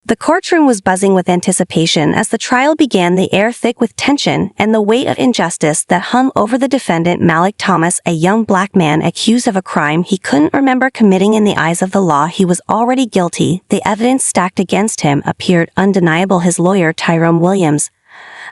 The courtroom was buzzing with anticipation as the trial began, the air thick with tension and the weight of injustice that hung over the defendant Malik Thomas, a young black man accused of a crime he couldn't remember committing. In the eyes of the law, he was already guilty. The evidence stacked against him appeared undeniable. His lawyer, Tyrone Williams,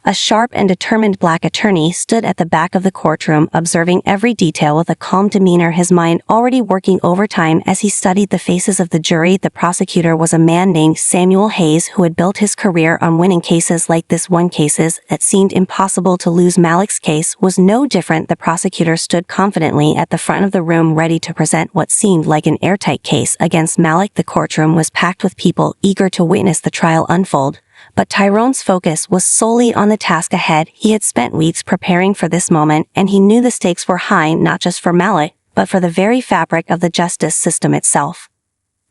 a sharp and determined black attorney, stood at the back of the courtroom, observing every detail with a calm demeanor, his mind already working overtime as he studied the faces of the jury. The prosecutor was a man named Samuel Hayes, who had built his career on winning cases like this one. Cases that seemed impossible to lose. Malik's case was no different. The prosecutor stood confidently at the front of the room, ready to present what seemed like an airtight case against Malik. The courtroom was packed with people eager to witness the trial unfold. But Tyrone's focus was solely on the task ahead. He had spent weeks preparing for this moment, and he knew the stakes were high, not just for Malik, but for the very fabric of the justice system itself.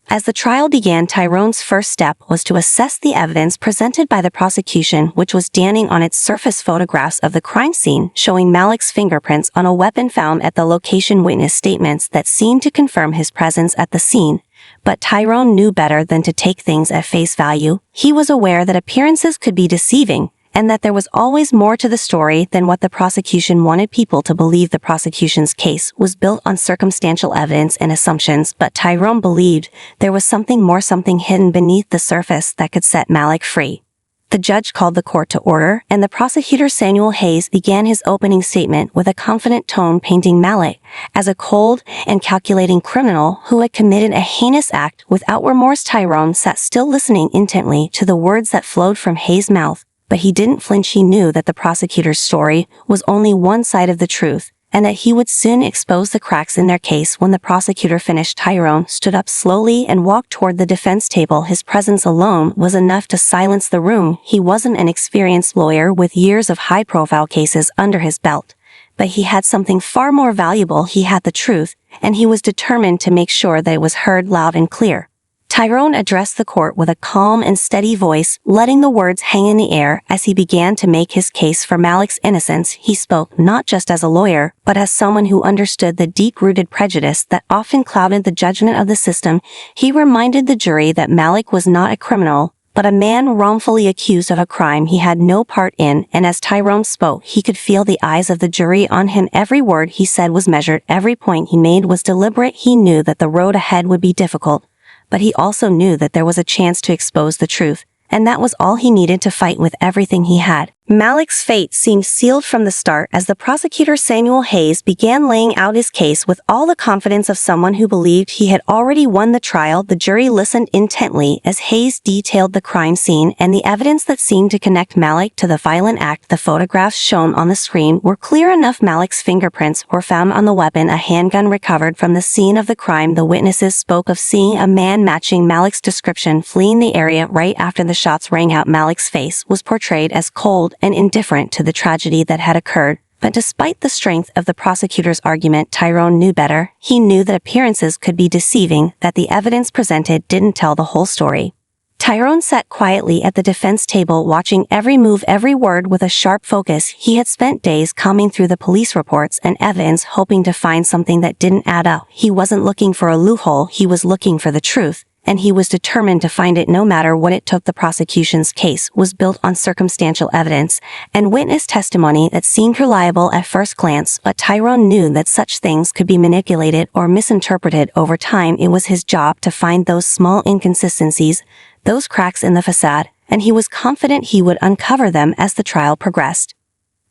As the trial began, Tyrone's first step was to assess the evidence presented by the prosecution, which was damning. On its surface, photographs of the crime scene showing Malik's fingerprints on a weapon found at the location, witness statements that seemed to confirm his presence at the scene. But Tyrone knew better than to take things at face value. He was aware that appearances could be deceiving, and that there was always more to the story than what the prosecution wanted people to believe. The prosecution's case was built on circumstantial evidence and assumptions, but Tyrone believed there was something more, something hidden beneath the surface that could set Malik free. The judge called the court to order, and the prosecutor, Samuel Hayes, began his opening statement with a confident tone, painting Malik as a cold and calculating criminal who had committed a heinous act without remorse. Tyrone sat still, listening intently to the words that flowed from Hayes' mouth, but he didn't flinch. He knew that the prosecutor's story was only one side of the truth, and that he would soon expose the cracks in their case. When the prosecutor finished, Tyrone stood up slowly and walked toward the defense table. His presence alone was enough to silence the room. He wasn't an experienced lawyer with years of high-profile cases under his belt, but he had something far more valuable. He had the truth, and he was determined to make sure that it was heard loud and clear. Tyrone addressed the court with a calm and steady voice, letting the words hang in the air. As he began to make his case for Malik's innocence, he spoke not just as a lawyer, but as someone who understood the deep-rooted prejudice that often clouded the judgment of the system. He reminded the jury that Malik was not a criminal, but a man wrongfully accused of a crime he had no part in. And as Tyrone spoke, he could feel the eyes of the jury on him. Every word he said was measured, every point he made was deliberate. He knew that the road ahead would be difficult, but he also knew that there was a chance to expose the truth, and that was all he needed to fight with everything he had. Malik's fate seemed sealed from the start. As the prosecutor, Samuel Hayes, began laying out his case with all the confidence of someone who believed he had already won the trial. The jury listened intently as Hayes detailed the crime scene and the evidence that seemed to connect Malik to the violent act. The photographs shown on the screen were clear enough. Malik's fingerprints were found on the weapon, a handgun recovered from the scene of the crime. The witnesses spoke of seeing a man matching Malik's description fleeing the area right after the shots rang out. Malik's face was portrayed as cold and indifferent to the tragedy that had occurred. But despite the strength of the prosecutor's argument, Tyrone knew better. He knew that appearances could be deceiving, that the evidence presented didn't tell the whole story. Tyrone sat quietly at the defense table, watching every move, every word with a sharp focus. He had spent days combing through the police reports and evidence, hoping to find something that didn't add up. He wasn't looking for a loophole, he was looking for the truth, and he was determined to find it no matter what it took. The prosecution's case was built on circumstantial evidence and witness testimony that seemed reliable at first glance, but Tyrone knew that such things could be manipulated or misinterpreted over time. It was his job to find those small inconsistencies, those cracks in the facade, and he was confident he would uncover them as the trial progressed.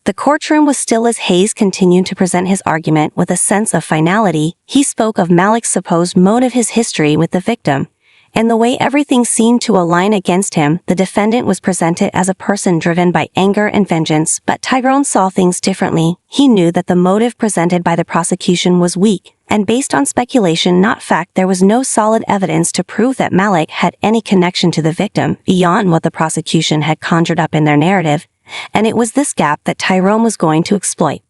The courtroom was still as Hayes continued to present his argument with a sense of finality. He spoke of Malik's supposed motive, his history with the victim, and the way everything seemed to align against him. The defendant was presented as a person driven by anger and vengeance, but Tyrone saw things differently. He knew that the motive presented by the prosecution was weak, and based on speculation, not fact. There was no solid evidence to prove that Malik had any connection to the victim beyond what the prosecution had conjured up in their narrative, and it was this gap that Tyrone was going to exploit.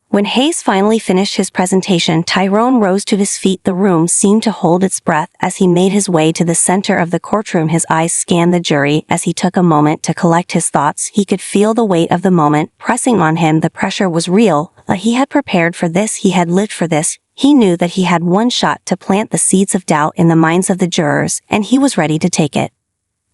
When Hayes finally finished his presentation, Tyrone rose to his feet. The room seemed to hold its breath as he made his way to the center of the courtroom. His eyes scanned the jury as he took a moment to collect his thoughts. He could feel the weight of the moment pressing on him. The pressure was real, but he had prepared for this. He had lived for this. He knew that he had one shot to plant the seeds of doubt in the minds of the jurors, and he was ready to take it.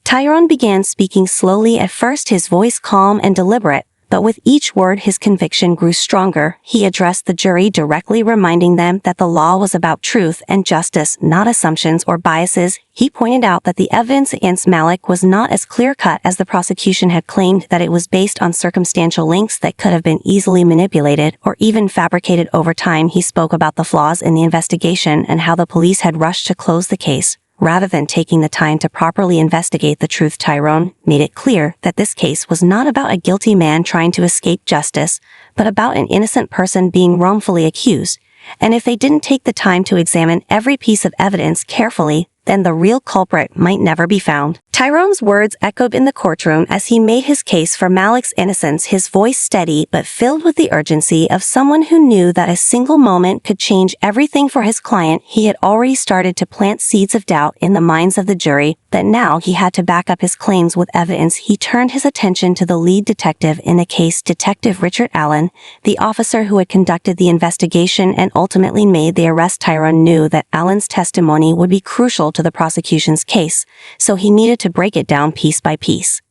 Tyrone began speaking slowly, at first his voice calm and deliberate, but with each word his conviction grew stronger. He addressed the jury directly, reminding them that the law was about truth and justice, not assumptions or biases. He pointed out that the evidence against Malik was not as clear-cut as the prosecution had claimed, that it was based on circumstantial links that could have been easily manipulated or even fabricated over time. He spoke about the flaws in the investigation and how the police had rushed to close the case, rather than taking the time to properly investigate the truth. Tyrone made it clear that this case was not about a guilty man trying to escape justice, but about an innocent person being wrongfully accused. And if they didn't take the time to examine every piece of evidence carefully, then the real culprit might never be found. Tyrone's words echoed in the courtroom as he made his case for Malik's innocence, his voice steady but filled with the urgency of someone who knew that a single moment could change everything for his client. He had already started to plant seeds of doubt in the minds of the jury, but now he had to back up his claims with evidence. He turned his attention to the lead detective in the case, Detective Richard Allen, the officer who had conducted the investigation and ultimately made the arrest. Tyrone knew that Allen's testimony would be crucial to the prosecution's case, so he needed to break it down piece by piece.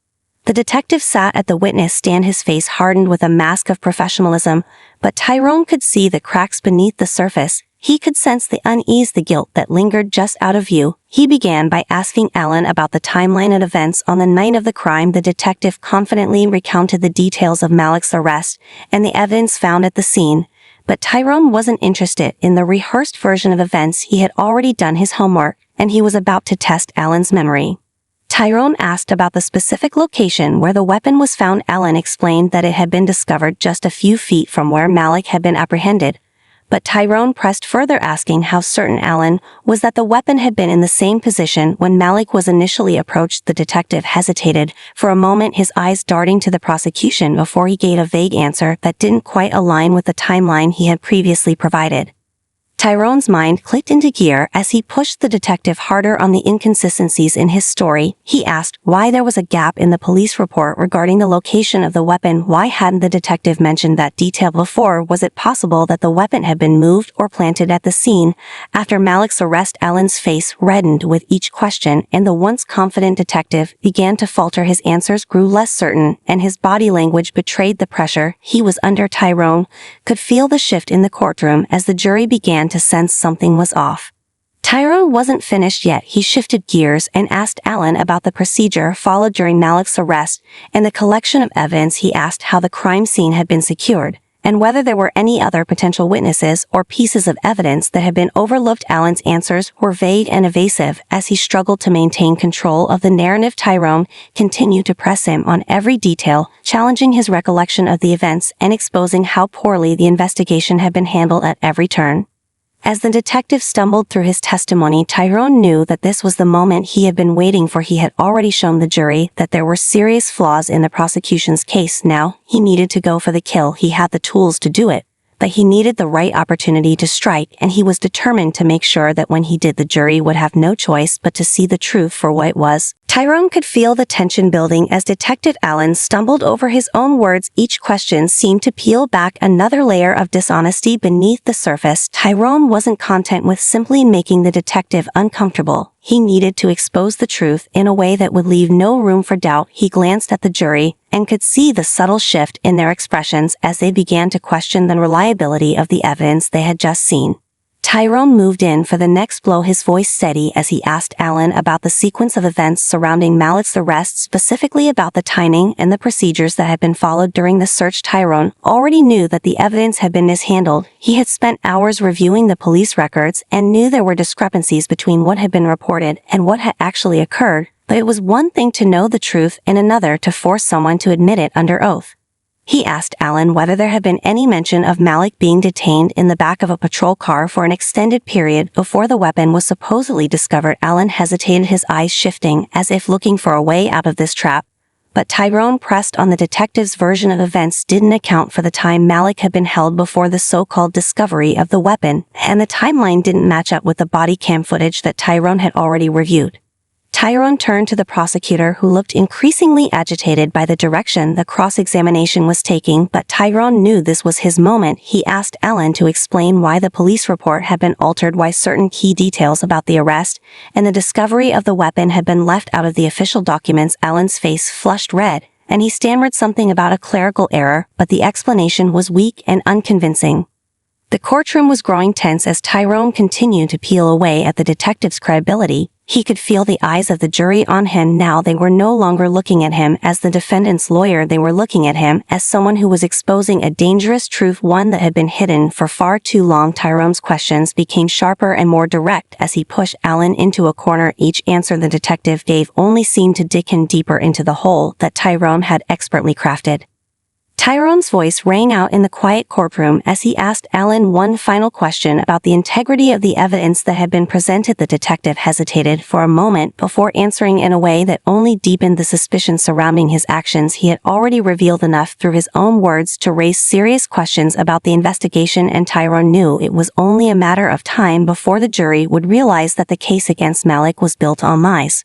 The detective sat at the witness stand, his face hardened with a mask of professionalism, but Tyrone could see the cracks beneath the surface. He could sense the unease, the guilt that lingered just out of view. He began by asking Allen about the timeline of events on the night of the crime. The detective confidently recounted the details of Malik's arrest and the evidence found at the scene, but Tyrone wasn't interested in the rehearsed version of events. He had already done his homework, and he was about to test Allen's memory. Tyrone asked about the specific location where the weapon was found. Allen explained that it had been discovered just a few feet from where Malik had been apprehended, but Tyrone pressed further, asking how certain Allen was that the weapon had been in the same position when Malik was initially approached. The detective hesitated for a moment, his eyes darting to the prosecution before he gave a vague answer that didn't quite align with the timeline he had previously provided. Tyrone's mind clicked into gear as he pushed the detective harder on the inconsistencies in his story. He asked why there was a gap in the police report regarding the location of the weapon. Why hadn't the detective mentioned that detail before? Was it possible that the weapon had been moved or planted at the scene after Malik's arrest? Allen's face reddened with each question, and the once confident detective began to falter. His answers grew less certain, and his body language betrayed the pressure he was under. Tyrone could feel the shift in the courtroom as the jury began to sense something was off. Tyrone wasn't finished yet. He shifted gears and asked Allen about the procedure followed during Malik's arrest and the collection of evidence. He asked how the crime scene had been secured and whether there were any other potential witnesses or pieces of evidence that had been overlooked. Allen's answers were vague and evasive as he struggled to maintain control of the narrative. Tyrone continued to press him on every detail, challenging his recollection of the events and exposing how poorly the investigation had been handled at every turn. As the detective stumbled through his testimony, Tyrone knew that this was the moment he had been waiting for. He had already shown the jury that there were serious flaws in the prosecution's case. Now, he needed to go for the kill. He had the tools to do it, but he needed the right opportunity to strike, and he was determined to make sure that when he did, the jury would have no choice but to see the truth for what it was. Tyrone could feel the tension building as Detective Allen stumbled over his own words. Each question seemed to peel back another layer of dishonesty beneath the surface. Tyrone wasn't content with simply making the detective uncomfortable. He needed to expose the truth in a way that would leave no room for doubt. He glanced at the jury and could see the subtle shift in their expressions as they began to question the reliability of the evidence they had just seen. Tyrone moved in for the next blow, his voice steady as he asked Allen about the sequence of events surrounding Malik's arrest, specifically about the timing and the procedures that had been followed during the search. Tyrone already knew that the evidence had been mishandled. He had spent hours reviewing the police records and knew there were discrepancies between what had been reported and what had actually occurred, but it was one thing to know the truth and another to force someone to admit it under oath. He asked Allen whether there had been any mention of Malik being detained in the back of a patrol car for an extended period before the weapon was supposedly discovered. Allen hesitated, his eyes shifting as if looking for a way out of this trap, but Tyrone pressed on. The detective's version of events didn't account for the time Malik had been held before the so-called discovery of the weapon, and the timeline didn't match up with the body cam footage that Tyrone had already reviewed. Tyrone turned to the prosecutor, who looked increasingly agitated by the direction the cross-examination was taking, but Tyrone knew this was his moment. He asked Alan to explain why the police report had been altered, why certain key details about the arrest and the discovery of the weapon had been left out of the official documents. Alan's face flushed red, and he stammered something about a clerical error, but the explanation was weak and unconvincing. The courtroom was growing tense as Tyrone continued to peel away at the detective's credibility. He could feel the eyes of the jury on him now. They were no longer looking at him as the defendant's lawyer. They were looking at him as someone who was exposing a dangerous truth, one that had been hidden for far too long. Tyrone's questions became sharper and more direct as he pushed Alan into a corner. Each answer the detective gave only seemed to dig him deeper into the hole that Tyrone had expertly crafted. Tyrone's voice rang out in the quiet courtroom as he asked Alan one final question about the integrity of the evidence that had been presented. The detective hesitated for a moment before answering in a way that only deepened the suspicion surrounding his actions. He had already revealed enough through his own words to raise serious questions about the investigation, and Tyrone knew it was only a matter of time before the jury would realize that the case against Malik was built on lies.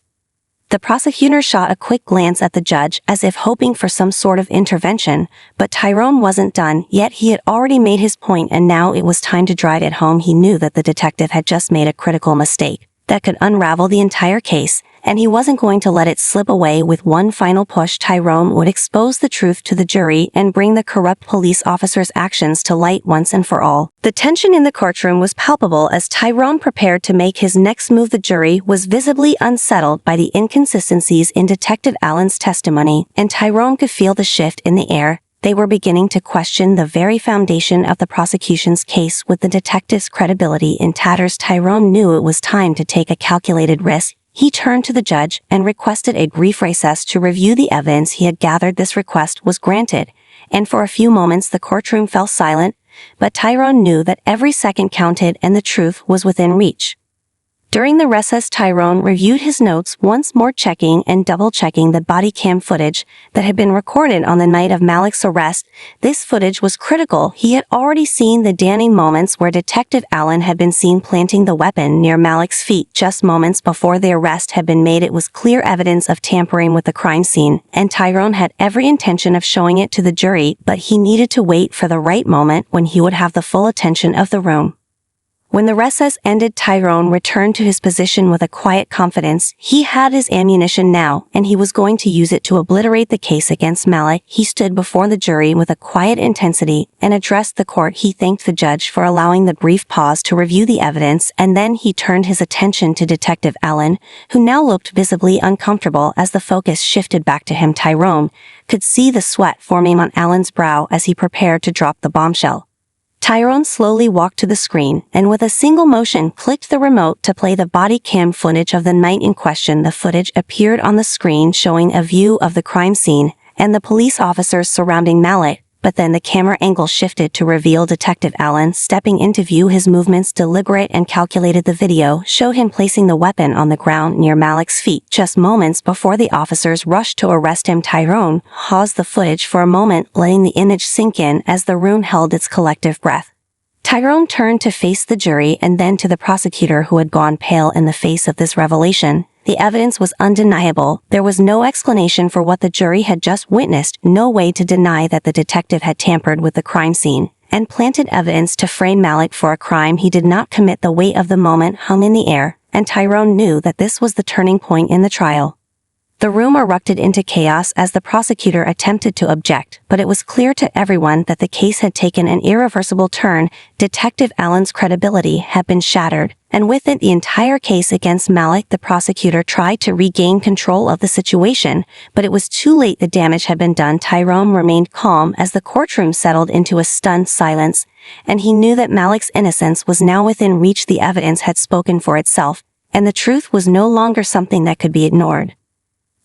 The prosecutor shot a quick glance at the judge as if hoping for some sort of intervention, but Tyrone wasn't done yet. He had already made his point, and now it was time to drive it home. He knew that the detective had just made a critical mistake that could unravel the entire case, and he wasn't going to let it slip away. With one final push, Tyrone would expose the truth to the jury and bring the corrupt police officer's actions to light once and for all. The tension in the courtroom was palpable as Tyrone prepared to make his next move. The jury was visibly unsettled by the inconsistencies in Detective Allen's testimony, and Tyrone could feel the shift in the air. They were beginning to question the very foundation of the prosecution's case. With the detective's credibility in tatters, Tyrone knew it was time to take a calculated risk. He turned to the judge and requested a brief recess to review the evidence he had gathered. This request was granted, and for a few moments the courtroom fell silent, but Tyrone knew that every second counted and the truth was within reach. During the recess, Tyrone reviewed his notes once more, checking and double-checking the body cam footage that had been recorded on the night of Malik's arrest. This footage was critical. He had already seen the damning moments where Detective Allen had been seen planting the weapon near Malik's feet just moments before the arrest had been made. It was clear evidence of tampering with the crime scene, and Tyrone had every intention of showing it to the jury, but he needed to wait for the right moment when he would have the full attention of the room. When the recess ended, Tyrone returned to his position with a quiet confidence. He had his ammunition now, and he was going to use it to obliterate the case against Malik. He stood before the jury with a quiet intensity and addressed the court. He thanked the judge for allowing the brief pause to review the evidence, and then he turned his attention to Detective Allen, who now looked visibly uncomfortable. As the focus shifted back to him, Tyrone could see the sweat forming on Allen's brow as he prepared to drop the bombshell. Tyrone slowly walked to the screen and with a single motion clicked the remote to play the body cam footage of the night in question. The footage appeared on the screen showing a view of the crime scene and the police officers surrounding Malik, but then the camera angle shifted to reveal Detective Allen stepping into view. His movements deliberate and calculated. The video showed him placing the weapon on the ground near Malik's feet just moments before the officers rushed to arrest him. Tyrone paused the footage for a moment, letting the image sink in as the room held its collective breath. Tyrone turned to face the jury and then to the prosecutor, who had gone pale in the face of this revelation. The evidence was undeniable. There was no explanation for what the jury had just witnessed, no way to deny that the detective had tampered with the crime scene and planted evidence to frame Malik for a crime he did not commit. The weight of the moment hung in the air, and Tyrone knew that this was the turning point in the trial. The room erupted into chaos as the prosecutor attempted to object, but it was clear to everyone that the case had taken an irreversible turn. Detective Allen's credibility had been shattered, and with it the entire case against Malik. The prosecutor tried to regain control of the situation, but it was too late. The damage had been done. Tyrone remained calm as the courtroom settled into a stunned silence, and he knew that Malik's innocence was now within reach. The evidence had spoken for itself, and the truth was no longer something that could be ignored.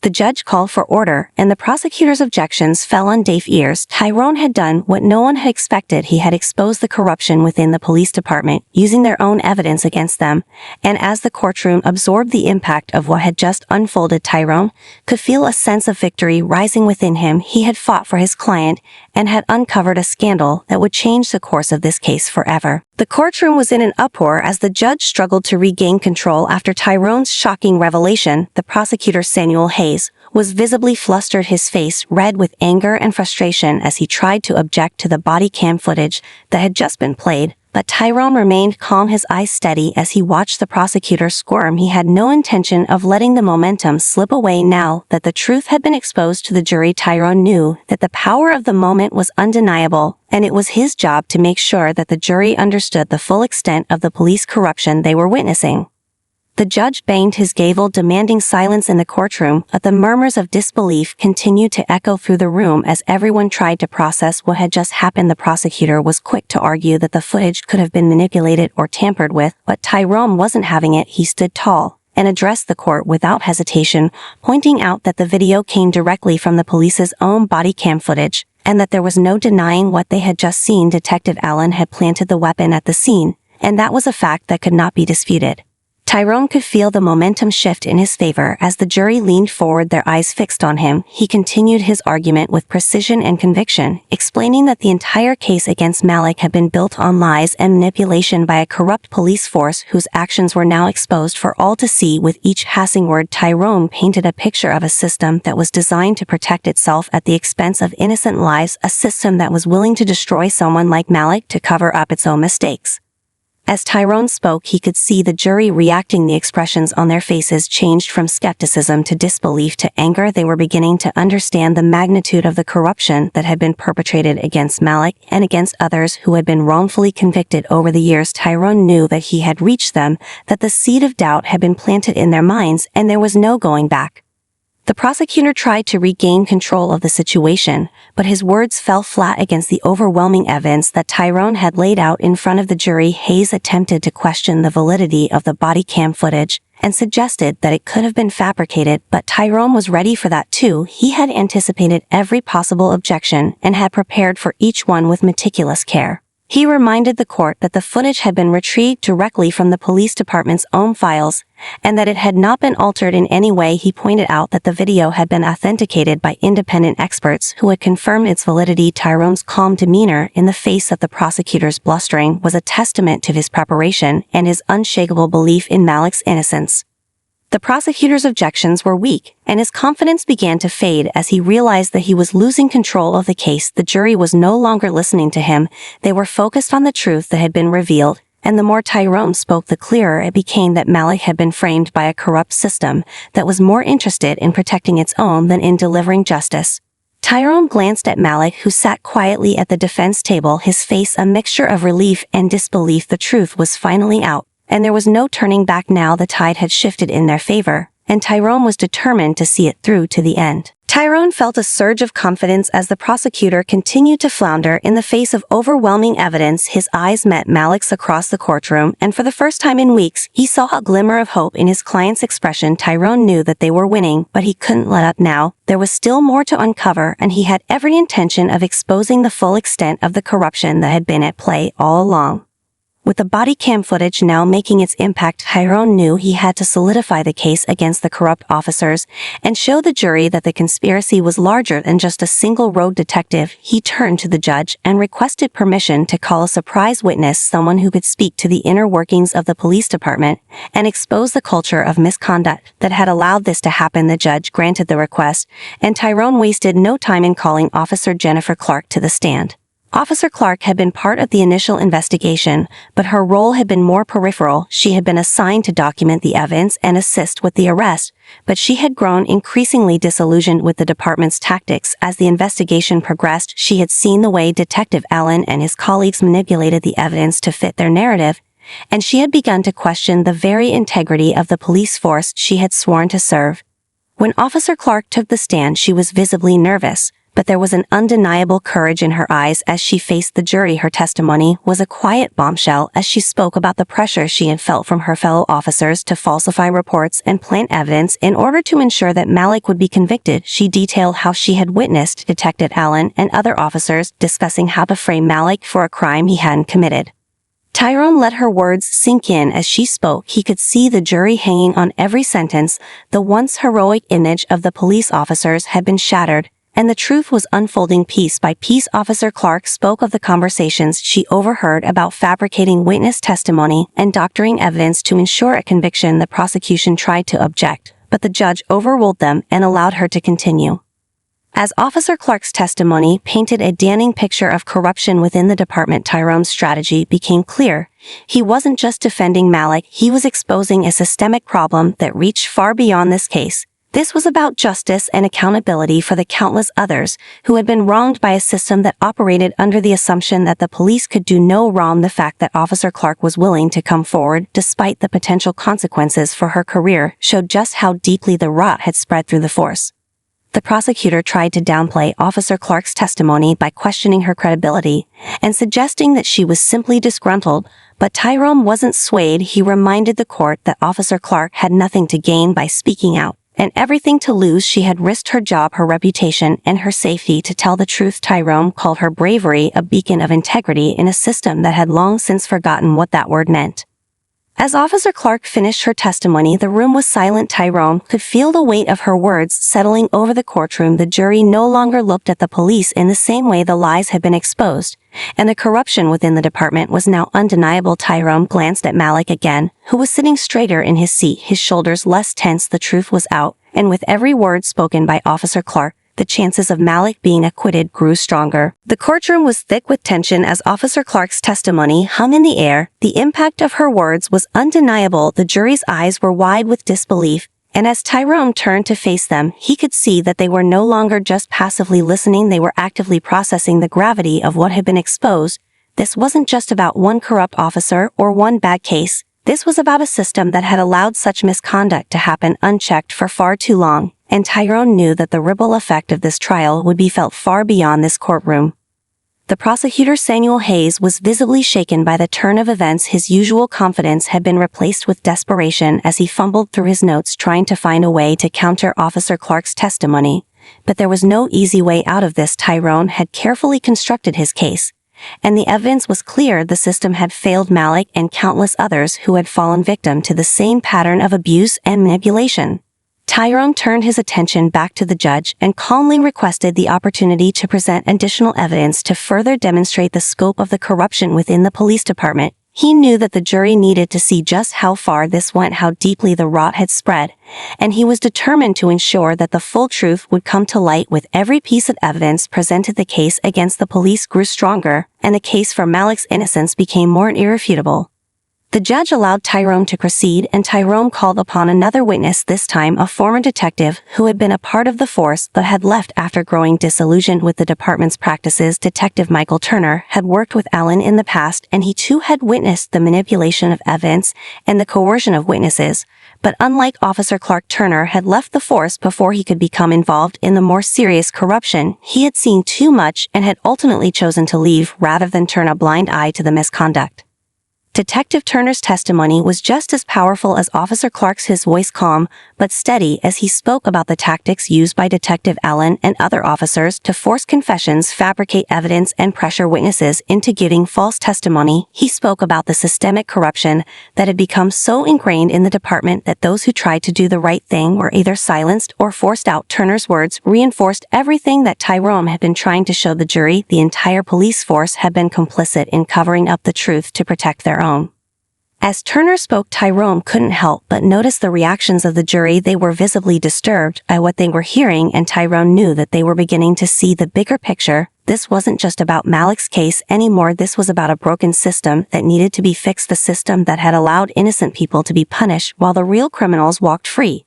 The judge called for order, and the prosecutor's objections fell on deaf ears. Tyrone had done what no one had expected. He had exposed the corruption within the police department, using their own evidence against them, and as the courtroom absorbed the impact of what had just unfolded, Tyrone could feel a sense of victory rising within him. He had fought for his client and had uncovered a scandal that would change the course of this case forever. The courtroom was in an uproar as the judge struggled to regain control after Tyrone's shocking revelation. The prosecutor, Samuel Hayes, was visibly flustered, his face red with anger and frustration as he tried to object to the body cam footage that had just been played. But Tyrone remained calm, his eyes steady as he watched the prosecutor squirm. He had no intention of letting the momentum slip away. Now that the truth had been exposed to the jury, Tyrone knew that the power of the moment was undeniable, and it was his job to make sure that the jury understood the full extent of the police corruption they were witnessing. The judge banged his gavel, demanding silence in the courtroom, but the murmurs of disbelief continued to echo through the room as everyone tried to process what had just happened. The prosecutor was quick to argue that the footage could have been manipulated or tampered with, but Tyrone wasn't having it. He stood tall and addressed the court without hesitation, pointing out that the video came directly from the police's own body cam footage, and that there was no denying what they had just seen. Detective Allen had planted the weapon at the scene, and that was a fact that could not be disputed. Tyrone could feel the momentum shift in his favor as the jury leaned forward, their eyes fixed on him. He continued his argument with precision and conviction, explaining that the entire case against Malik had been built on lies and manipulation by a corrupt police force whose actions were now exposed for all to see. With each passing word, Tyrone painted a picture of a system that was designed to protect itself at the expense of innocent lives, a system that was willing to destroy someone like Malik to cover up its own mistakes. As Tyrone spoke, he could see the jury reacting. The expressions on their faces changed from skepticism to disbelief to anger. They were beginning to understand the magnitude of the corruption that had been perpetrated against Malik and against others who had been wrongfully convicted over the years. Tyrone knew that he had reached them, that the seed of doubt had been planted in their minds, and there was no going back. The prosecutor tried to regain control of the situation, but his words fell flat against the overwhelming evidence that Tyrone had laid out in front of the jury. Hayes attempted to question the validity of the body cam footage and suggested that it could have been fabricated, but Tyrone was ready for that too. He had anticipated every possible objection and had prepared for each one with meticulous care. He reminded the court that the footage had been retrieved directly from the police department's own files, and that it had not been altered in any way. He pointed out that the video had been authenticated by independent experts who had confirmed its validity. Tyrone's calm demeanor in the face of the prosecutor's blustering was a testament to his preparation and his unshakable belief in Malik's innocence. The prosecutor's objections were weak, and his confidence began to fade as he realized that he was losing control of the case. The jury was no longer listening to him. They were focused on the truth that had been revealed, and the more Tyrone spoke, the clearer it became that Malik had been framed by a corrupt system that was more interested in protecting its own than in delivering justice. Tyrone glanced at Malik, who sat quietly at the defense table, his face a mixture of relief and disbelief. The truth was finally out, and there was no turning back now. The tide had shifted in their favor, and Tyrone was determined to see it through to the end. Tyrone felt a surge of confidence as the prosecutor continued to flounder in the face of overwhelming evidence. His eyes met Malik's across the courtroom, and for the first time in weeks, he saw a glimmer of hope in his client's expression. Tyrone knew that they were winning, but he couldn't let up now. There was still more to uncover, and he had every intention of exposing the full extent of the corruption that had been at play all along. With the body cam footage now making its impact, Tyrone knew he had to solidify the case against the corrupt officers and show the jury that the conspiracy was larger than just a single rogue detective. He turned to the judge and requested permission to call a surprise witness, someone who could speak to the inner workings of the police department and expose the culture of misconduct that had allowed this to happen. The judge granted the request, and Tyrone wasted no time in calling Officer Jennifer Clark to the stand. Officer Clark had been part of the initial investigation, but her role had been more peripheral. She had been assigned to document the evidence and assist with the arrest, but she had grown increasingly disillusioned with the department's tactics. As the investigation progressed, she had seen the way Detective Allen and his colleagues manipulated the evidence to fit their narrative, and she had begun to question the very integrity of the police force she had sworn to serve. When Officer Clark took the stand, she was visibly nervous, but there was an undeniable courage in her eyes as she faced the jury. Her testimony was a quiet bombshell as she spoke about the pressure she had felt from her fellow officers to falsify reports and plant evidence in order to ensure that Malik would be convicted. She detailed how she had witnessed Detective Allen and other officers discussing how to frame Malik for a crime he hadn't committed. Tyrone let her words sink in as she spoke. He could see the jury hanging on every sentence. The once heroic image of the police officers had been shattered, and the truth was unfolding piece by piece. Officer Clark spoke of the conversations she overheard about fabricating witness testimony and doctoring evidence to ensure a conviction. The prosecution tried to object, but the judge overruled them and allowed her to continue. As Officer Clark's testimony painted a damning picture of corruption within the department, Tyrone's strategy became clear. He wasn't just defending Malik, he was exposing a systemic problem that reached far beyond this case. This was about justice and accountability for the countless others who had been wronged by a system that operated under the assumption that the police could do no wrong. The fact that Officer Clark was willing to come forward despite the potential consequences for her career showed just how deeply the rot had spread through the force. The prosecutor tried to downplay Officer Clark's testimony by questioning her credibility and suggesting that she was simply disgruntled, but Tyrone wasn't swayed. He reminded the court that Officer Clark had nothing to gain by speaking out, and everything to lose. She had risked her job, her reputation, and her safety to tell the truth. Tyrone called her bravery a beacon of integrity in a system that had long since forgotten what that word meant. As Officer Clark finished her testimony, the room was silent. Tyrone could feel the weight of her words settling over the courtroom. The jury no longer looked at the police in the same way. The lies had been exposed, and the corruption within the department was now undeniable. Tyrone glanced at Malik again, who was sitting straighter in his seat, his shoulders less tense. The truth was out, and with every word spoken by Officer Clark, the chances of Malik being acquitted grew stronger. The courtroom was thick with tension as Officer Clark's testimony hung in the air. The impact of her words was undeniable. The jury's eyes were wide with disbelief, and as Tyrone turned to face them, he could see that they were no longer just passively listening, they were actively processing the gravity of what had been exposed. This wasn't just about one corrupt officer or one bad case. This was about a system that had allowed such misconduct to happen unchecked for far too long, and Tyrone knew that the ripple effect of this trial would be felt far beyond this courtroom. The prosecutor, Samuel Hayes, was visibly shaken by the turn of events. His usual confidence had been replaced with desperation as he fumbled through his notes trying to find a way to counter Officer Clark's testimony. But there was no easy way out of this. Tyrone had carefully constructed his case, and the evidence was clear. The system had failed Malik and countless others who had fallen victim to the same pattern of abuse and manipulation. Tyrone turned his attention back to the judge and calmly requested the opportunity to present additional evidence to further demonstrate the scope of the corruption within the police department. He knew that the jury needed to see just how far this went, how deeply the rot had spread, and he was determined to ensure that the full truth would come to light with every piece of evidence presented. The case against the police grew stronger, and the case for Malik's innocence became more irrefutable. The judge allowed Tyrone to proceed, and Tyrone called upon another witness, this time a former detective who had been a part of the force but had left after growing disillusioned with the department's practices. Detective Michael Turner had worked with Allen in the past, and he too had witnessed the manipulation of evidence and the coercion of witnesses. But unlike Officer Clark, Turner had left the force before he could become involved in the more serious corruption. He had seen too much and had ultimately chosen to leave rather than turn a blind eye to the misconduct. Detective Turner's testimony was just as powerful as Officer Clark's, his voice calm but steady as he spoke about the tactics used by Detective Allen and other officers to force confessions, fabricate evidence, and pressure witnesses into giving false testimony. He spoke about the systemic corruption that had become so ingrained in the department that those who tried to do the right thing were either silenced or forced out. Turner's words reinforced everything that Tyrone had been trying to show the jury. The entire police force had been complicit in covering up the truth to protect their own. As Turner spoke, Tyrone couldn't help but notice the reactions of the jury. They were visibly disturbed by what they were hearing, and Tyrone knew that they were beginning to see the bigger picture. This wasn't just about Malik's case anymore. This was about a broken system that needed to be fixed, the system that had allowed innocent people to be punished while the real criminals walked free.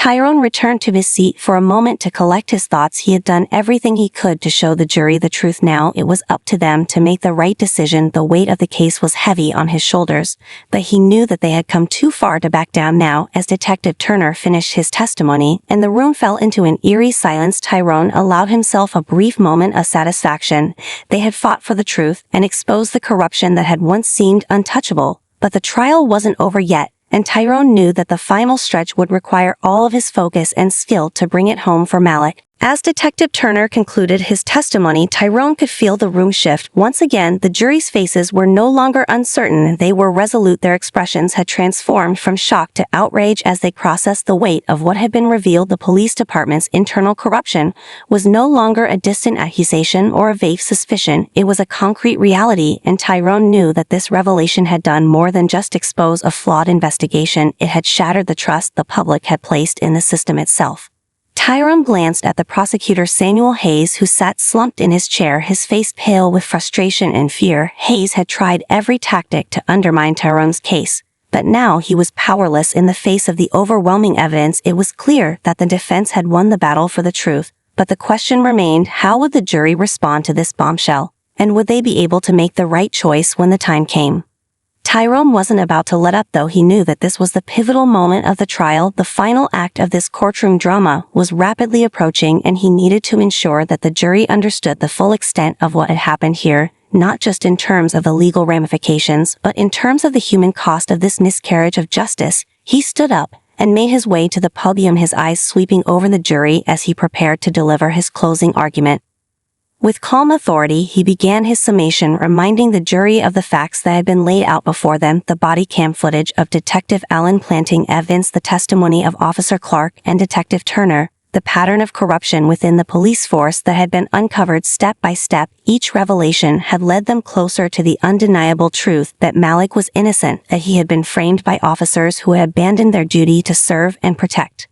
Tyrone returned to his seat for a moment to collect his thoughts. He had done everything he could to show the jury the truth. Now it was up to them to make the right decision. The weight of the case was heavy on his shoulders, but he knew that they had come too far to back down now. As Detective Turner finished his testimony and the room fell into an eerie silence, Tyrone allowed himself a brief moment of satisfaction. They had fought for the truth and exposed the corruption that had once seemed untouchable, but the trial wasn't over yet, and Tyrone knew that the final stretch would require all of his focus and skill to bring it home for Malik. As Detective Turner concluded his testimony, Tyrone could feel the room shift. Once again, the jury's faces were no longer uncertain, they were resolute. Their expressions had transformed from shock to outrage as they processed the weight of what had been revealed. The police department's internal corruption was no longer a distant accusation or a vague suspicion, it was a concrete reality, and Tyrone knew that this revelation had done more than just expose a flawed investigation, it had shattered the trust the public had placed in the system itself. Tyrone glanced at the prosecutor Samuel Hayes, who sat slumped in his chair, his face pale with frustration and fear. Hayes had tried every tactic to undermine Tyrone's case, but now he was powerless in the face of the overwhelming evidence. It was clear that the defense had won the battle for the truth, but the question remained, how would the jury respond to this bombshell, and would they be able to make the right choice when the time came? Tyrone wasn't about to let up, though. He knew that this was the pivotal moment of the trial. The final act of this courtroom drama was rapidly approaching, and he needed to ensure that the jury understood the full extent of what had happened here, not just in terms of the legal ramifications, but in terms of the human cost of this miscarriage of justice. He stood up and made his way to the podium, his eyes sweeping over the jury as he prepared to deliver his closing argument. With calm authority, he began his summation, reminding the jury of the facts that had been laid out before them: the body cam footage of Detective Allen planting evidence, the testimony of Officer Clark and Detective Turner, the pattern of corruption within the police force that had been uncovered step by step. Each revelation had led them closer to the undeniable truth that Malik was innocent, that he had been framed by officers who had abandoned their duty to serve and protect.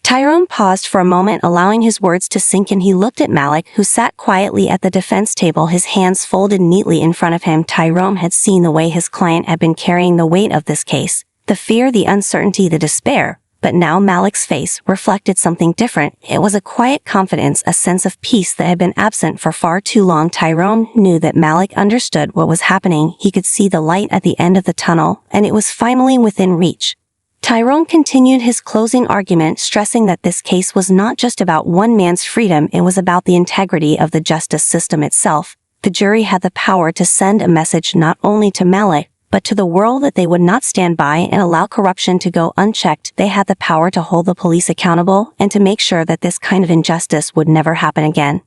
Tyrone paused for a moment, allowing his words to sink in. He looked at Malik, who sat quietly at the defense table, his hands folded neatly in front of him. Tyrone had seen the way his client had been carrying the weight of this case, the fear, the uncertainty, the despair, but now Malik's face reflected something different. It was a quiet confidence, a sense of peace that had been absent for far too long. Tyrone knew that Malik understood what was happening. He could see the light at the end of the tunnel, and it was finally within reach. Tyrone continued his closing argument, stressing that this case was not just about one man's freedom, it was about the integrity of the justice system itself. The jury had the power to send a message not only to Malik, but to the world, that they would not stand by and allow corruption to go unchecked. They had the power to hold the police accountable and to make sure that this kind of injustice would never happen again.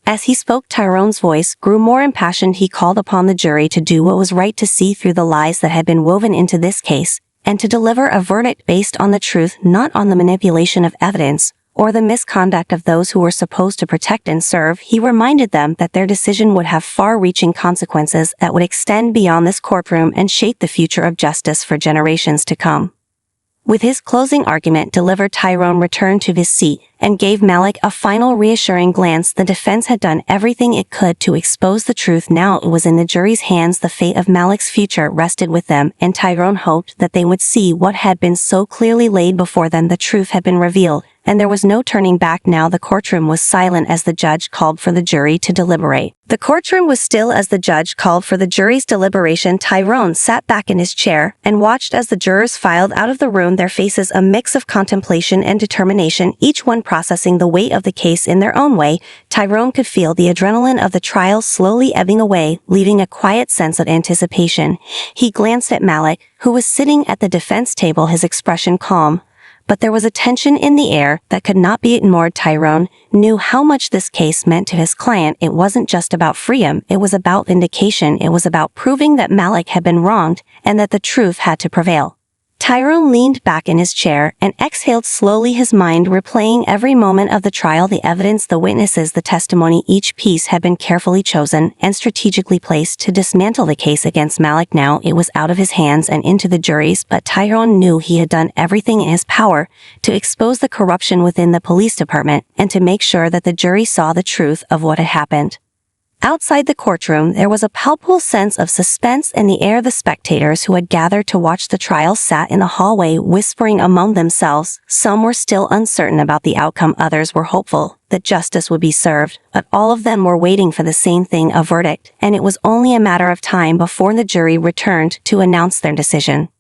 As he spoke, Tyrone's voice grew more impassioned. He called upon the jury to do what was right, to see through the lies that had been woven into this case, and to deliver a verdict based on the truth, not on the manipulation of evidence or the misconduct of those who were supposed to protect and serve. He reminded them that their decision would have far-reaching consequences that would extend beyond this courtroom and shape the future of justice for generations to come. With his closing argument delivered, Tyrone returned to his seat and gave Malik a final reassuring glance. The defense had done everything it could to expose the truth. Now it was in the jury's hands. The fate of Malik's future rested with them, and Tyrone hoped that they would see what had been so clearly laid before them. The truth had been revealed, and there was no turning back now. The courtroom was silent as the judge called for the jury to deliberate. The courtroom was still as the judge called for the jury's deliberation. Tyrone sat back in his chair and watched as the jurors filed out of the room, their faces a mix of contemplation and determination, each one processing the weight of the case in their own way. Tyrone could feel the adrenaline of the trial slowly ebbing away, leaving a quiet sense of anticipation. He glanced at Malik, who was sitting at the defense table, his expression calm. But there was a tension in the air that could not be ignored. Tyrone knew how much this case meant to his client. It wasn't just about freedom, it was about vindication. It was about proving that Malik had been wronged and that the truth had to prevail. Tyrone leaned back in his chair and exhaled slowly, his mind replaying every moment of the trial, the evidence, the witnesses, the testimony. Each piece had been carefully chosen and strategically placed to dismantle the case against Malik. Now it was out of his hands and into the jury's, but Tyrone knew he had done everything in his power to expose the corruption within the police department and to make sure that the jury saw the truth of what had happened. Outside the courtroom, there was a palpable sense of suspense in the air. The spectators who had gathered to watch the trial sat in the hallway whispering among themselves. Some were still uncertain about the outcome, others were hopeful that justice would be served, but all of them were waiting for the same thing, a verdict, and it was only a matter of time before the jury returned to announce their decision.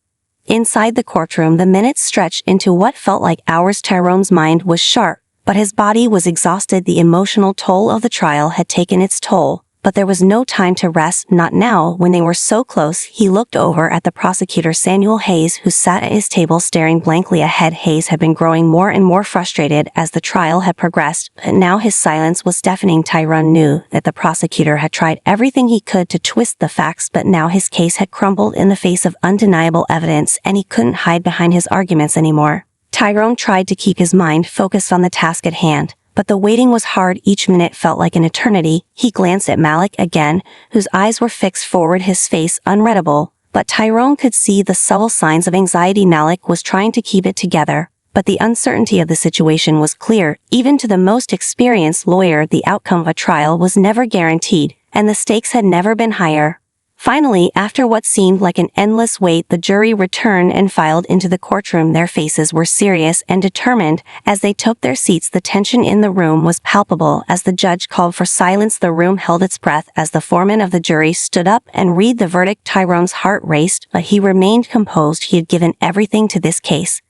Inside the courtroom, the minutes stretched into what felt like hours. Tyrone's mind was sharp, but his body was exhausted. The emotional toll of the trial had taken its toll, but there was no time to rest, not now. When they were so close, he looked over at the prosecutor, Samuel Hayes, who sat at his table staring blankly ahead. Hayes had been growing more and more frustrated as the trial had progressed, but now his silence was deafening. Tyrone knew that the prosecutor had tried everything he could to twist the facts, but now his case had crumbled in the face of undeniable evidence, and he couldn't hide behind his arguments anymore. Tyrone tried to keep his mind focused on the task at hand, but the waiting was hard. Each minute felt like an eternity. He glanced at Malik again, whose eyes were fixed forward, his face unreadable, but Tyrone could see the subtle signs of anxiety. Malik was trying to keep it together, but the uncertainty of the situation was clear. Even to the most experienced lawyer, the outcome of a trial was never guaranteed, and the stakes had never been higher. Finally, after what seemed like an endless wait, the jury returned and filed into the courtroom. Their faces were serious and determined as they took their seats. The tension in the room was palpable. As the judge called for silence, the room held its breath as the foreman of the jury stood up and read the verdict. Tyrone's heart raced, but he remained composed. He had given everything to this case,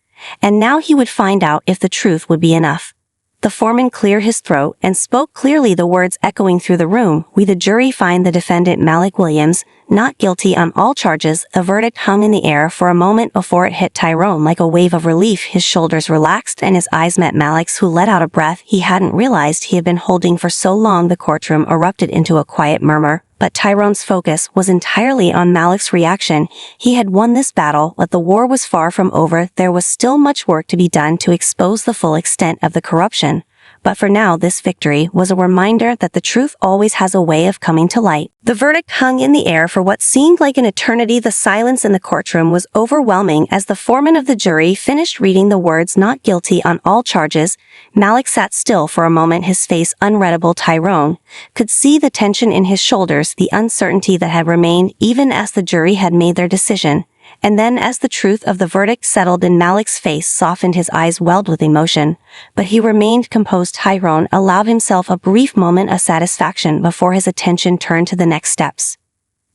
and now he would find out if the truth would be enough. The foreman cleared his throat and spoke clearly, the words echoing through the room. "We, the jury, find the defendant Malik Williams not guilty on all charges." The verdict hung in the air for a moment before it hit Tyrone like a wave of relief. His shoulders relaxed and his eyes met Malik's, who let out a breath he hadn't realized he had been holding for so long. The courtroom erupted into a quiet murmur, but Tyrone's focus was entirely on Malik's reaction. He had won this battle, but the war was far from over. There was still much work to be done to expose the full extent of the corruption. But for now, this victory was a reminder that the truth always has a way of coming to light. The verdict hung in the air for what seemed like an eternity. The silence in the courtroom was overwhelming as the foreman of the jury finished reading the words "not guilty on all charges." Malik sat still for a moment, his face unreadable. Tyrone could see the tension in his shoulders, the uncertainty that had remained even as the jury had made their decision. And then, as the truth of the verdict settled in, Malik's face softened, his eyes welled with emotion, but he remained composed. Tyrone allowed himself a brief moment of satisfaction before his attention turned to the next steps.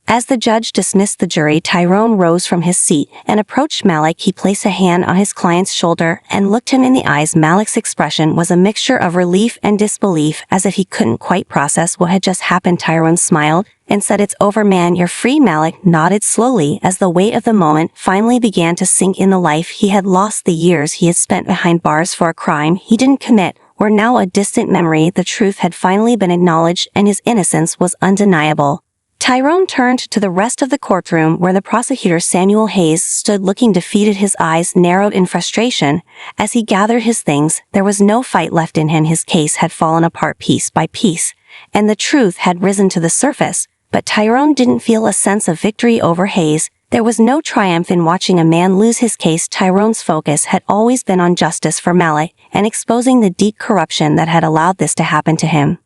As the judge dismissed the jury, Tyrone rose from his seat and approached Malik. He placed a hand on his client's shoulder and looked him in the eyes. Malik's expression was a mixture of relief and disbelief, as if he couldn't quite process what had just happened. Tyrone smiled and said, "It's over, man. You're free." Malik nodded slowly as the weight of the moment finally began to sink in. The life he had lost, the years he had spent behind bars for a crime he didn't commit, were now a distant memory. The truth had finally been acknowledged and his innocence was undeniable. Tyrone turned to the rest of the courtroom, where the prosecutor, Samuel Hayes, stood looking defeated. His eyes narrowed in frustration as he gathered his things. There was no fight left in him. His case had fallen apart piece by piece, and the truth had risen to the surface. But Tyrone didn't feel a sense of victory over Hayes. There was no triumph in watching a man lose his case. Tyrone's focus had always been on justice for Malik and exposing the deep corruption that had allowed this to happen to him.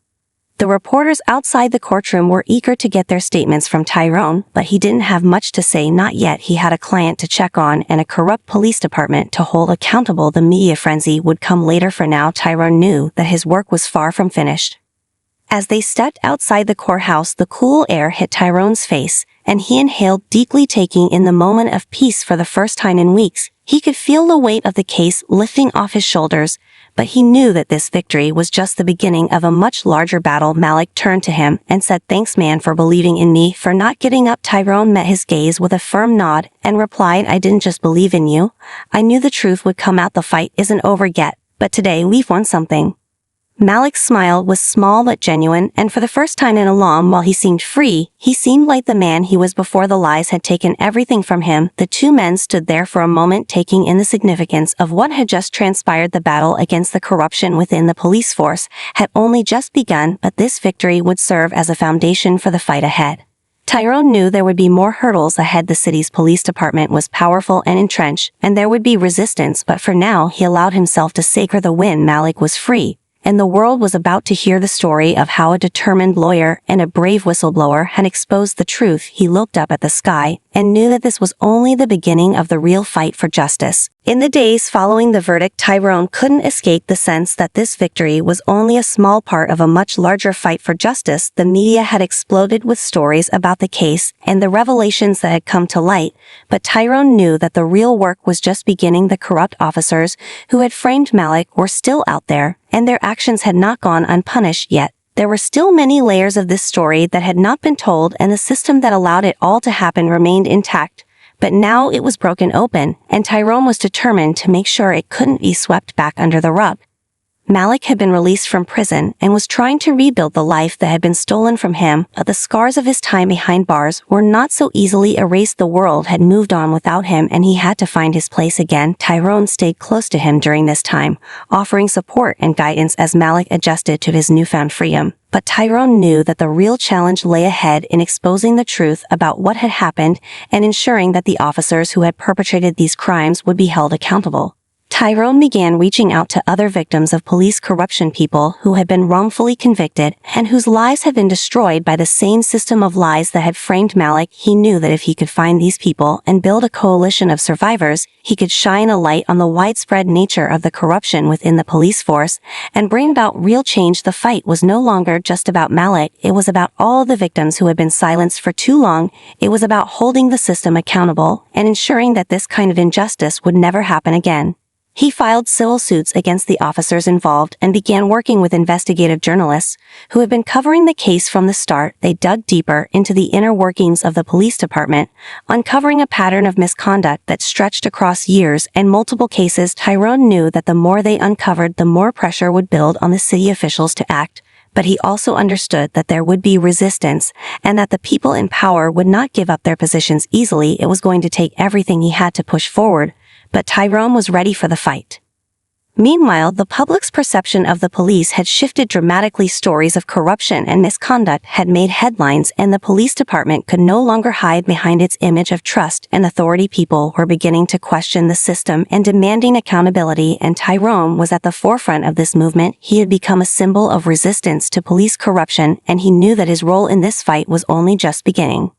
The reporters outside the courtroom were eager to get their statements from Tyrone, but he didn't have much to say. Not yet. He had a client to check on and a corrupt police department to hold accountable. The media frenzy would come later. For now, Tyrone knew that his work was far from finished. As they stepped outside the courthouse, the cool air hit Tyrone's face, and he inhaled deeply, taking in the moment of peace for the first time in weeks. He could feel the weight of the case lifting off his shoulders, but he knew that this victory was just the beginning of a much larger battle. Malik turned to him and said, "Thanks, man, for believing in me, for not giving up." Tyrone met his gaze with a firm nod and replied, "I didn't just believe in you. I knew the truth would come out. The fight isn't over yet, but today we've won something." Malik's smile was small but genuine, and for the first time in a long while he seemed free. He seemed like the man he was before the lies had taken everything from him. The two men stood there for a moment, taking in the significance of what had just transpired. The battle against the corruption within the police force had only just begun, but this victory would serve as a foundation for the fight ahead. Tyrone knew there would be more hurdles ahead. The city's police department was powerful and entrenched, and there would be resistance, but for now he allowed himself to savor the win. Malik was free, and the world was about to hear the story of how a determined lawyer and a brave whistleblower had exposed the truth. He looked up at the sky and knew that this was only the beginning of the real fight for justice. In the days following the verdict, Tyrone couldn't escape the sense that this victory was only a small part of a much larger fight for justice. The media had exploded with stories about the case and the revelations that had come to light, but Tyrone knew that the real work was just beginning. The corrupt officers who had framed Malik were still out there, and their actions had not gone unpunished yet. There were still many layers of this story that had not been told, and the system that allowed it all to happen remained intact. But now it was broken open, and Tyrone was determined to make sure it couldn't be swept back under the rug. Malik had been released from prison and was trying to rebuild the life that had been stolen from him, but the scars of his time behind bars were not so easily erased. The world had moved on without him, and he had to find his place again. Tyrone stayed close to him during this time, offering support and guidance as Malik adjusted to his newfound freedom. But Tyrone knew that the real challenge lay ahead in exposing the truth about what had happened and ensuring that the officers who had perpetrated these crimes would be held accountable. Tyrone began reaching out to other victims of police corruption, people who had been wrongfully convicted and whose lives had been destroyed by the same system of lies that had framed Malik. He knew that if he could find these people and build a coalition of survivors, he could shine a light on the widespread nature of the corruption within the police force and bring about real change. The fight was no longer just about Malik. It was about all the victims who had been silenced for too long. It was about holding the system accountable and ensuring that this kind of injustice would never happen again. He filed civil suits against the officers involved and began working with investigative journalists who had been covering the case from the start. They dug deeper into the inner workings of the police department, uncovering a pattern of misconduct that stretched across years and multiple cases. Tyrone knew that the more they uncovered, the more pressure would build on the city officials to act. But he also understood that there would be resistance and that the people in power would not give up their positions easily. It was going to take everything he had to push forward. But Tyrone was ready for the fight. Meanwhile, the public's perception of the police had shifted dramatically. Stories of corruption and misconduct had made headlines, and the police department could no longer hide behind its image of trust and authority. People were beginning to question the system and demanding accountability, and Tyrone was at the forefront of this movement. He had become a symbol of resistance to police corruption, and he knew that his role in this fight was only just beginning.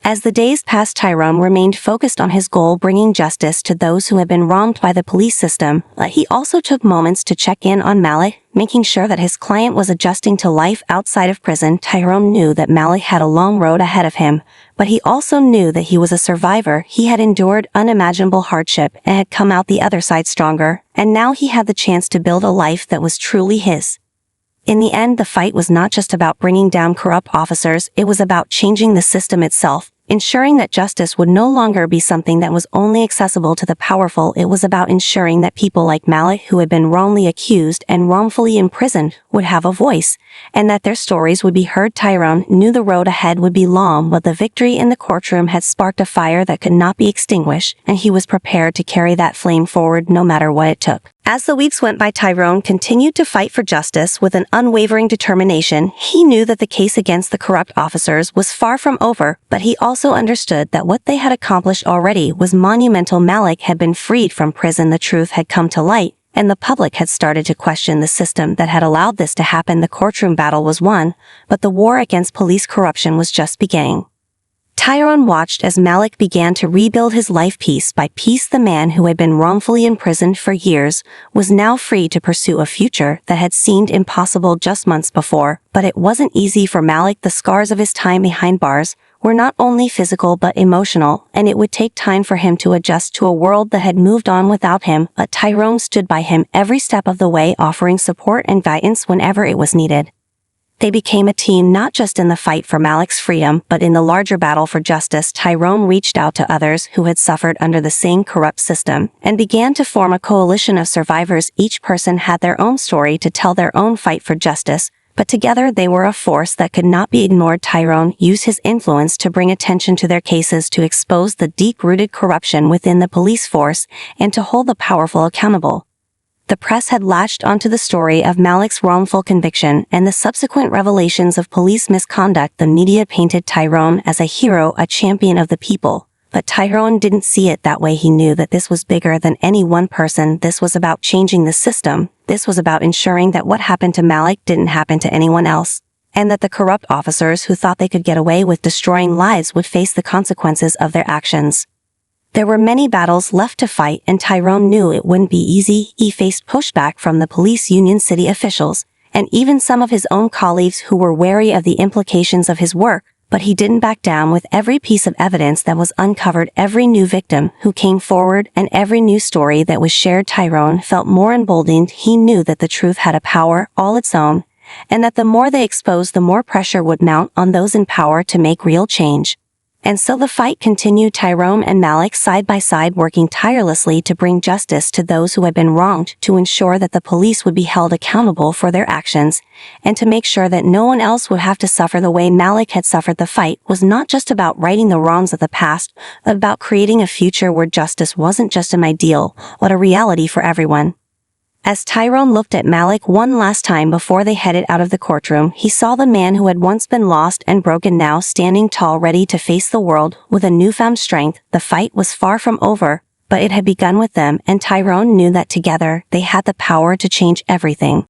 As the days passed, Tyrone remained focused on his goal, bringing justice to those who had been wronged by the police system. He also took moments to check in on Malik, making sure that his client was adjusting to life outside of prison. Tyrone knew that Malik had a long road ahead of him, but he also knew that he was a survivor. He had endured unimaginable hardship and had come out the other side stronger, and now he had the chance to build a life that was truly his. In the end, the fight was not just about bringing down corrupt officers, it was about changing the system itself, ensuring that justice would no longer be something that was only accessible to the powerful. It was about ensuring that people like Malik, who had been wrongly accused and wrongfully imprisoned, would have a voice, and that their stories would be heard. Tyrone knew the road ahead would be long, but the victory in the courtroom had sparked a fire that could not be extinguished, and he was prepared to carry that flame forward no matter what it took. As the weeks went by, Tyrone continued to fight for justice with an unwavering determination. He knew that the case against the corrupt officers was far from over, but he also understood that what they had accomplished already was monumental. Malik had been freed from prison, the truth had come to light, and the public had started to question the system that had allowed this to happen. The courtroom battle was won, but the war against police corruption was just beginning. Tyrone watched as Malik began to rebuild his life piece by piece. The man who had been wrongfully imprisoned for years was now free to pursue a future that had seemed impossible just months before. But it wasn't easy for Malik. The scars of his time behind bars were not only physical but emotional, and it would take time for him to adjust to a world that had moved on without him. But Tyrone stood by him every step of the way, offering support and guidance whenever it was needed. They became a team not just in the fight for Malik's freedom, but in the larger battle for justice. Tyrone reached out to others who had suffered under the same corrupt system and began to form a coalition of survivors. Each person had their own story to tell, their own fight for justice, but together they were a force that could not be ignored. Tyrone used his influence to bring attention to their cases, to expose the deep-rooted corruption within the police force, and to hold the powerful accountable. The press had latched onto the story of Malik's wrongful conviction and the subsequent revelations of police misconduct. The media painted Tyrone as a hero, a champion of the people. But Tyrone didn't see it that way. He knew that this was bigger than any one person. This was about changing the system this was about ensuring that what happened to Malik didn't happen to anyone else, and that the corrupt officers who thought they could get away with destroying lives would face the consequences of their actions. There were many battles left to fight, and Tyrone knew it wouldn't be easy. He faced pushback from the police union, city officials, and even some of his own colleagues who were wary of the implications of his work, but he didn't back down. With every piece of evidence that was uncovered, every new victim who came forward, and every new story that was shared, Tyrone felt more emboldened. He knew that the truth had a power all its own, and that the more they exposed, the more pressure would mount on those in power to make real change. And so the fight continued, Tyrone and Malik side by side, working tirelessly to bring justice to those who had been wronged, to ensure that the police would be held accountable for their actions, and to make sure that no one else would have to suffer the way Malik had suffered. The fight was not just about righting the wrongs of the past, but about creating a future where justice wasn't just an ideal, but a reality for everyone. As Tyrone looked at Malik one last time before they headed out of the courtroom, he saw the man who had once been lost and broken now standing tall, ready to face the world with a newfound strength. The fight was far from over, but it had begun with them, and Tyrone knew that together they had the power to change everything.